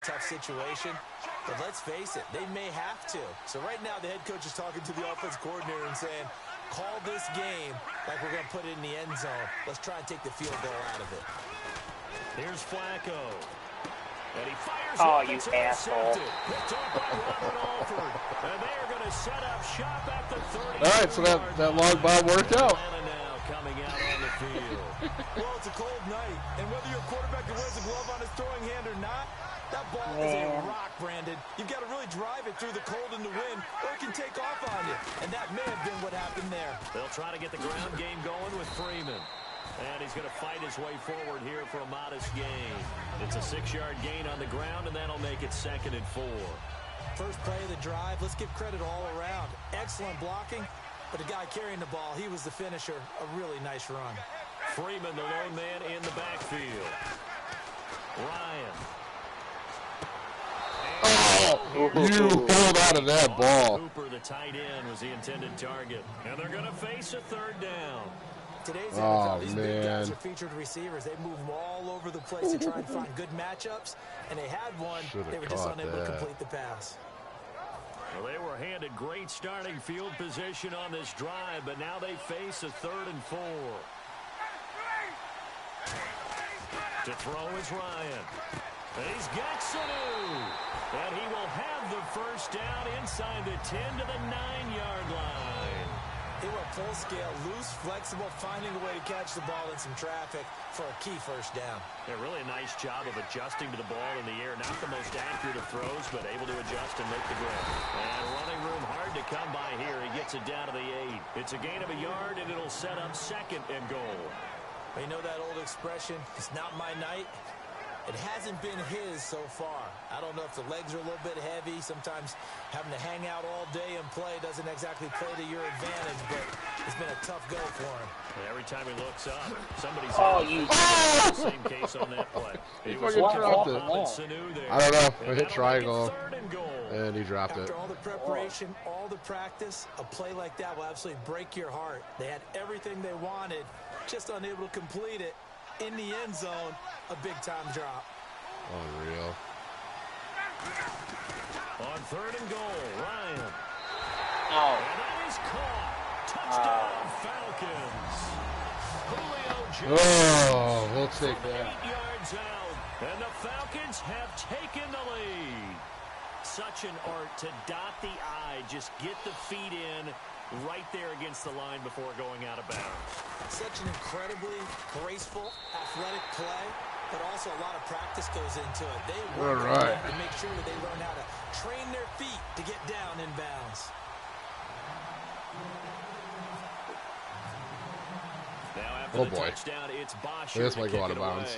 tough situation. But let's face it, they may have to. So right now the head coach is talking to the offense coordinator and saying, call this game like we're going to put it in the end zone. Let's try and take the field goal out of it. Here's Flacco. And he fires oh, it. you Picked asshole. up by Robert Alford. And they are going to set up shop at the 30. All right, so that long bomb worked out. Now coming out on the field. Well, it's a cold night, and whether your quarterback wears a glove on his throwing hand or not, that ball is a rock, Brandon. You've got to really drive it through the cold and the wind, or it can take off on you. And that may have been what happened there. They'll try to get the ground game going with Freeman. And he's going to fight his way forward here for a modest gain. It's a 6-yard gain on the ground, and that'll make it 2nd and 4. First play of the drive, let's give credit all around. Excellent blocking, but the guy carrying the ball, he was the finisher. A really nice run. Freeman, the lone man in the backfield. Ryan. Oh, you pulled out of that ball. Cooper, the tight end, was the intended target. And they're going to face a 3rd down. Today's NFL, these big guys are featured receivers. They move them all over the place to try and find good matchups, and they had one. They were just unable to complete the pass. Well, they were handed great starting field position on this drive, but now they face a 3rd and 4. To throw is Ryan. He's got Sanu. And he will have the first down inside the 10 to the 9-yard line. He went full scale, loose, flexible, finding a way to catch the ball in some traffic for a key first down. Yeah, really a nice job of adjusting to the ball in the air. Not the most accurate of throws, but able to adjust and make the grab. And running room hard to come by here. He gets it down to the 8. It's a gain of a yard, and it'll set up 2nd and goal. You know that old expression, it's not my night? It hasn't been his so far. I don't know if the legs are a little bit heavy. Sometimes having to hang out all day and play doesn't exactly play to your advantage, but it's been a tough go for him. Every time he looks up, somebody's same case on that play. He fucking dropped it. I don't know. I hit triangle, and he dropped it. After all the preparation, all the practice, a play like that will absolutely break your heart. They had everything they wanted, just unable to complete it. In the end zone, a big-time drop. Unreal. On 3rd and goal, Ryan. Oh. And that is caught. Touchdown, Falcons. Julio Jones. Oh, we'll take that. 8 yards out, and the Falcons have taken the lead. Such an art to dot the I, just get the feet in right there against the line before going out of bounds. Such an incredibly graceful, athletic play, but also a lot of practice goes into it. They work to make sure that they learn how to train their feet to get down in bounds. Now after the touchdown, it's Bosch. This might go out of bounds.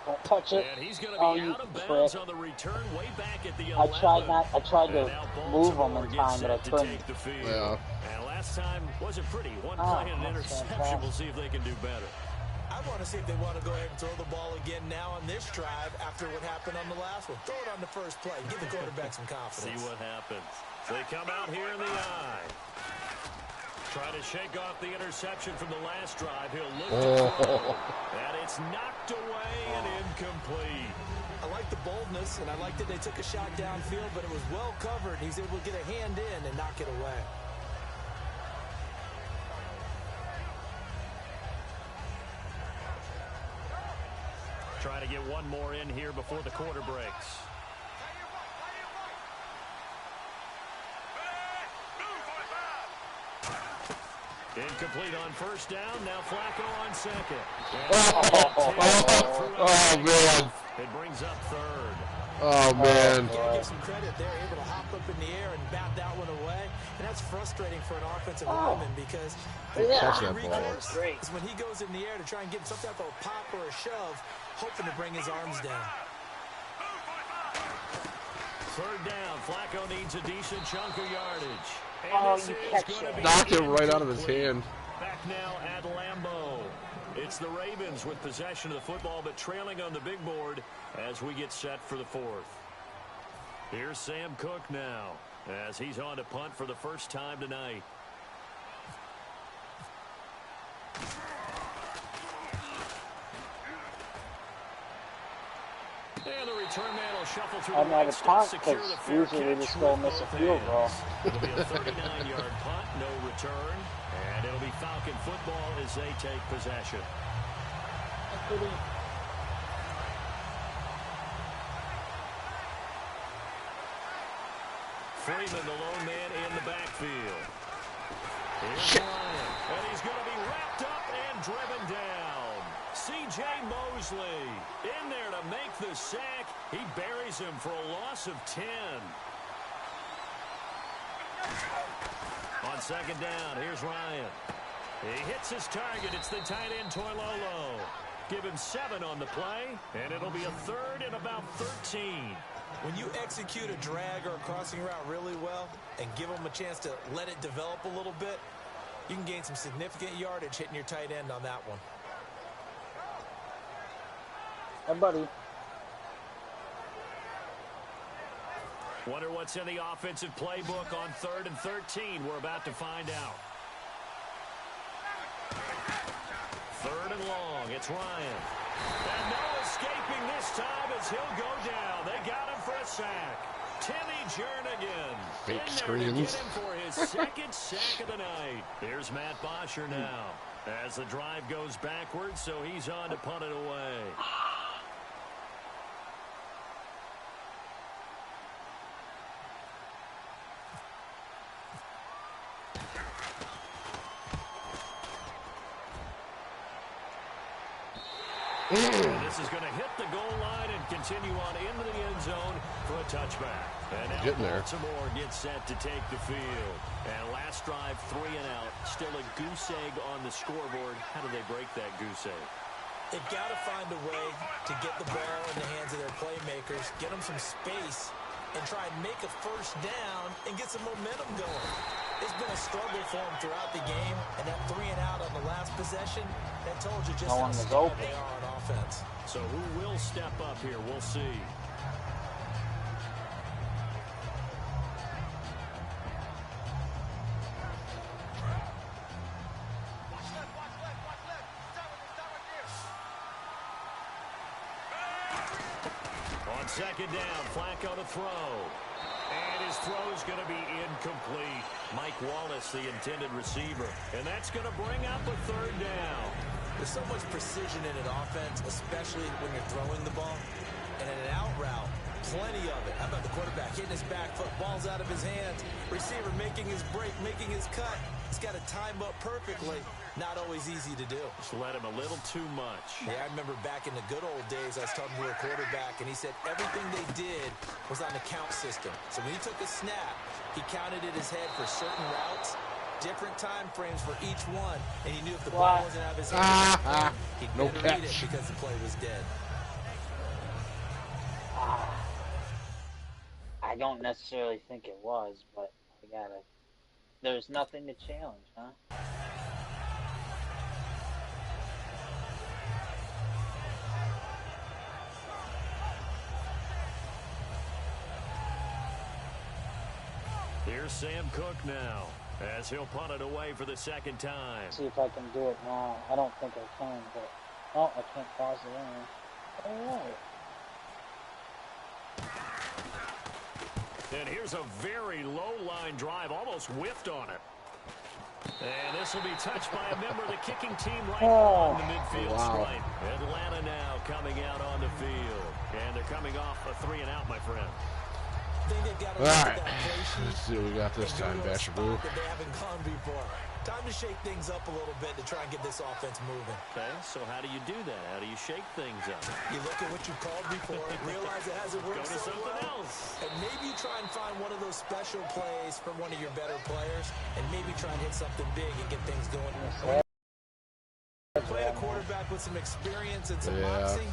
Don't touch it. And he's going to be out of bounds on the return way back at the 11. I tried to move him in time, but I couldn't. Yeah. And last time wasn't pretty. One play and an interception. We'll see if they can do better. I want to see if they want to go ahead and throw the ball again now on this drive after what happened on the last one. Throw it on the first play. Give the quarterback some confidence. See what happens. They come out here in the eye. Try to shake off the interception from the last drive. He'll look to throw. And it's knocked away and incomplete. I like the boldness, and I like that they took a shot downfield, but it was well covered. He's able to get a hand in and knock it away. Trying to get one more in here before the quarter breaks. Incomplete on first down. Now Flacco on 2nd. Oh, man. It brings up 3rd. Oh, man. Gotta give some credit. They're able to hop up in the air and bat that one away. And that's frustrating for an offensive lineman because Catch that ball. is when he goes in the air to try and get some type of a pop or a shove, hoping to bring his arms down. 3rd down. Flacco needs a decent chunk of yardage. And you catch it. Knocked it right out of his hand. Back now at Lambeau. It's the Ravens with possession of the football, but trailing on the big board as we get set for the 4th. Here's Sam Cook now as he's on to punt for the first time tonight. And the return man will shuffle through I'm the out right of steps, punt secure because the fair usually they catch just go with miss a both field goal. hands. It'll be a 39-yard punt, no return. And it'll be Falcon football as they take possession. Freeman, the lone man in the backfield. Here's Ryan, and he's going to be wrapped up and driven down. C.J. Mosley in there to make the sack. He buries him for a loss of 10. On second down, here's Ryan. He hits his target. It's the tight end, Toilolo. Give him 7 on the play, and it'll be a third and about 13. When you execute a drag or a crossing route really well and give them a chance to let it develop a little bit, you can gain some significant yardage hitting your tight end on that one. Hey, buddy. Wonder what's in the offensive playbook on 3rd and 13. We're about to find out. 3rd and long. It's Ryan. And no escaping this time as he'll go down. They got him for a sack. Timmy Jernigan Fake in screens. there to get him for his second sack of the night. Here's Matt Bosher now as the drive goes backwards, so he's on to punt it away. And this is going to hit the goal line and continue on into the end zone for a touchback. And now Baltimore gets set to take the field. And last drive, 3 and out. Still a goose egg on the scoreboard. How do they break that goose egg? They've got to find a way to get the ball in the hands of their playmakers, get them some space, and try and make a first down and get some momentum going. It's been a struggle for them throughout the game, and that 3 and out on the last possession, that told you just how scared they are on offense. So who will step up here? We'll see. On second down, Flacco to throw. And his throw is going to be incomplete. Mike Wallace, the intended receiver. And that's going to bring up a 3rd down. There's so much precision in an offense, especially when you're throwing the ball. And in an out route, plenty of it. How about the quarterback hitting his back foot, ball's out of his hands. Receiver making his break, making his cut. He's got to time up perfectly. Not always easy to do. Just let him a little too much. Yeah, I remember back in the good old days, I was talking to a quarterback, and he said everything they did was on the count system. So when he took a snap, he counted in his head for certain routes, different time frames for each one, and he knew if the ball wasn't out of his hands, he'd better read it because the play was dead. I don't necessarily think it was, but there's nothing to challenge, huh? Here's Sam Cook now as he'll punt it away for the 2nd time. See if I can do it now. I don't think I can, but I can't pause it in. All right. And here's a very low-line drive, almost whiffed on it. And this will be touched by a member of the kicking team right on the midfield stripe. Atlanta now coming out on the field. And they're coming off a 3 and out, my friend. All right, let's see what we got this time, Bashaboo. They haven't gone before. Time to shake things up a little bit to try and get this offense moving. Okay, so how do you do that? How do you shake things up? You look at what you've called before, realize it hasn't worked Go to so something well, else. and maybe try and find one of those special plays from one of your better players, and maybe try and hit something big and get things going. Play a quarterback with some experience and some moxie.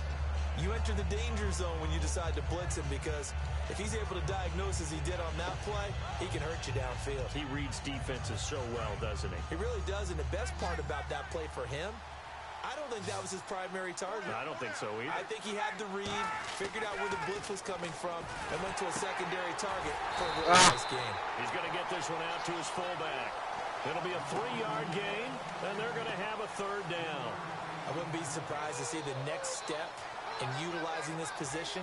You enter the danger zone when you decide to blitz him, because if he's able to diagnose as he did on that play, he can hurt you downfield. He reads defenses so well, doesn't he? He really does, and the best part about that play for him, I don't think that was his primary target. I don't think so either. I think he had the read, figured out where the blitz was coming from, and went to a secondary target for a really nice game. He's going to get this one out to his fullback. It'll be a 3-yard gain, and they're going to have a 3rd down. I wouldn't be surprised to see the next step in utilizing this position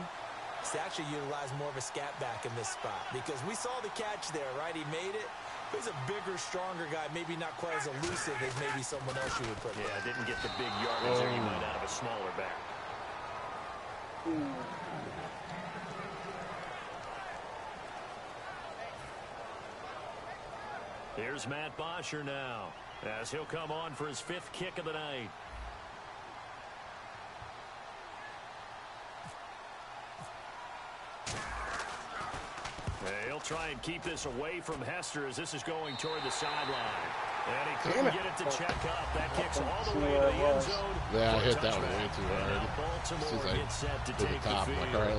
is to actually utilize more of a scat back in this spot. Because we saw the catch there, right? He made it. He's a bigger, stronger guy, maybe not quite as elusive as maybe someone else you would put there. Yeah, didn't get the big yardage there you might out of a smaller back. Here's Matt Bosher now, as he'll come on for his 5th kick of the night. He'll try and keep this away from Hester as this is going toward the sideline. And he couldn't get it to check up. That kicks all the way to the end zone. Yeah, I hit that one way too hard. Baltimore gets set to take the top. field. Like, all right,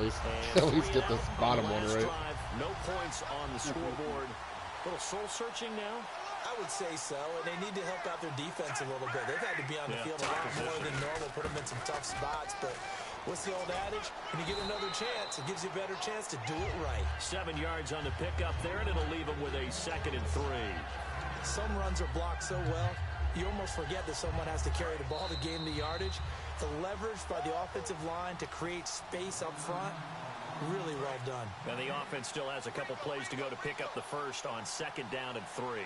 at least get this bottom one right. No points on the scoreboard. A little soul searching now. I would say so, and they need to help out their defense a little bit. They've had to be on the field a lot more than normal, put them in some tough spots. But what's the old adage? When you get another chance, it gives you a better chance to do it right. 7 yards on the pickup there, and it'll leave them with a 2nd and 3. Some runs are blocked so well, you almost forget that someone has to carry the ball to gain the yardage. The leverage by the offensive line to create space up front, really well done. And the offense still has a couple plays to go to pick up the first on 2nd down and 3.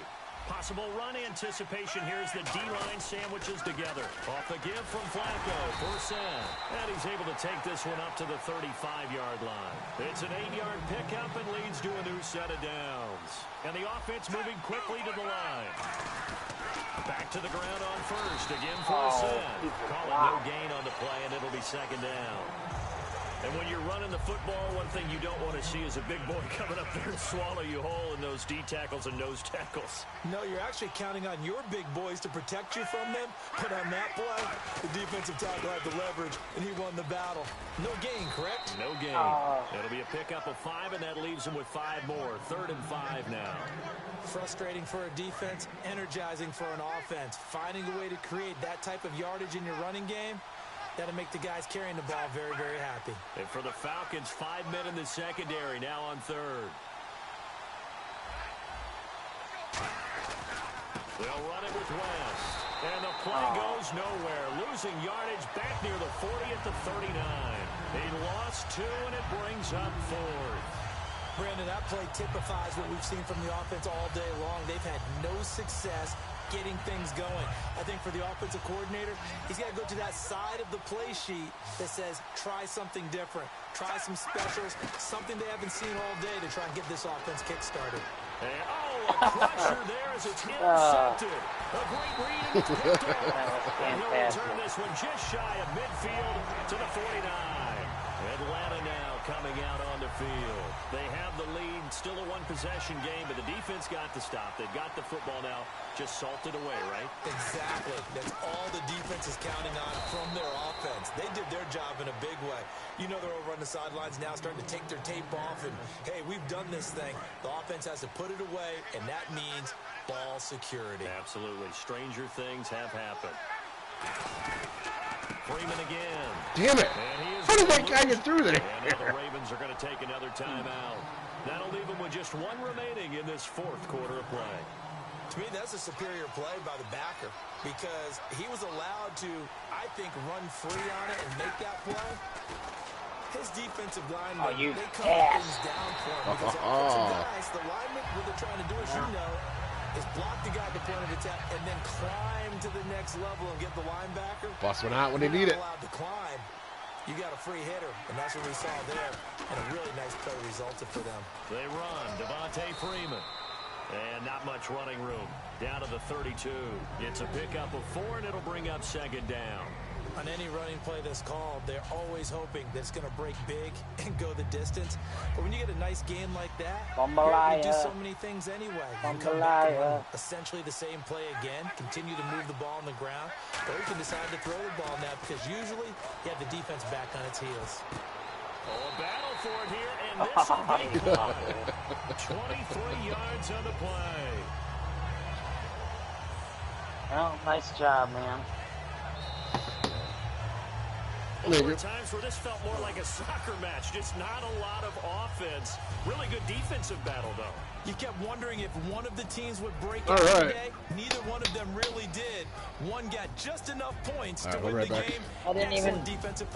Possible run anticipation. Here's the D-line sandwiches together. Off the give from Flacco for Sam. And he's able to take this one up to the 35-yard line. It's an 8-yard pickup and leads to a new set of downs. And the offense moving quickly to the line. Back to the ground on first. Again for Sam. Call it no gain on the play, and it'll be 2nd down. And when you're running the football, one thing you don't want to see is a big boy coming up there and swallow you whole in those D tackles and nose tackles. No, you're actually counting on your big boys to protect you from them. But on that play, the defensive tackle had the leverage, and he won the battle. No gain, correct? No gain. It'll be a pickup of 5, and that leaves him with 5 more. 3rd and 5 now. Frustrating for a defense, energizing for an offense. Finding a way to create that type of yardage in your running game, that'll make the guys carrying the ball very, very happy. And for the Falcons, 5 men in the secondary, now on 3rd. They'll run it with West. And the play goes nowhere. Losing yardage back near the 40 at the 39. He lost 2, and it brings up 4th. Brandon, that play typifies what we've seen from the offense all day long. They've had no success getting things going. I think for the offensive coordinator, he's got to go to that side of the play sheet that says, try something different. Try some specials, something they haven't seen all day to try and get this offense kick-started. And, a crusher there as it's intercepted. A great read, and it's picked off. And he'll return this one just shy of midfield to the 49. Atlanta now coming out on the field. They have the lead, still a one-possession game, but the defense got to stop. They've got the football now, just salted away, right? Exactly. That's all the defense is counting on from their offense. They did their job in a big way. You know they're over on the sidelines now starting to take their tape off, and, hey, we've done this thing. The offense has to put it away, and that means ball security. Absolutely. Stranger things have happened. Freeman again. Damn it. How did that guy get through there? And now the Ravens are going to take another timeout. That'll leave them with just 1 remaining in this 4th quarter of play. To me, that's a superior play by the backer because he was allowed to, I think, run free on it and make that play. His defensive linemen, they come things down for him because offensive guys, the linemen, what they're trying to do, as you know, is block the guy at the point of attack and then climb to the next level and get the linebacker. Bust one out when they need it. Allowed to climb. You got a free hitter, and that's what we saw there. And a really nice play resulted for them. They run. Devontae Freeman. And not much running room. Down to the 32. It's a pickup of 4, and it'll bring up 2nd down. On any running play that's called, they're always hoping that it's going to break big and go the distance. But when you get a nice game like that, you do so many things anyway. You can come back and run essentially the same play again, continue to move the ball on the ground, or you can decide to throw the ball now because usually you have the defense back on its heels. Oh, a battle for it here, and this will be caught. 23 yards on the play. Well, nice job, man. There were times where this felt more like a soccer match, just not a lot of offense. Really good defensive battle, though. You kept wondering if one of the teams would break out today. Neither one of them really did. One got just enough points to win the game. I didn't even defensive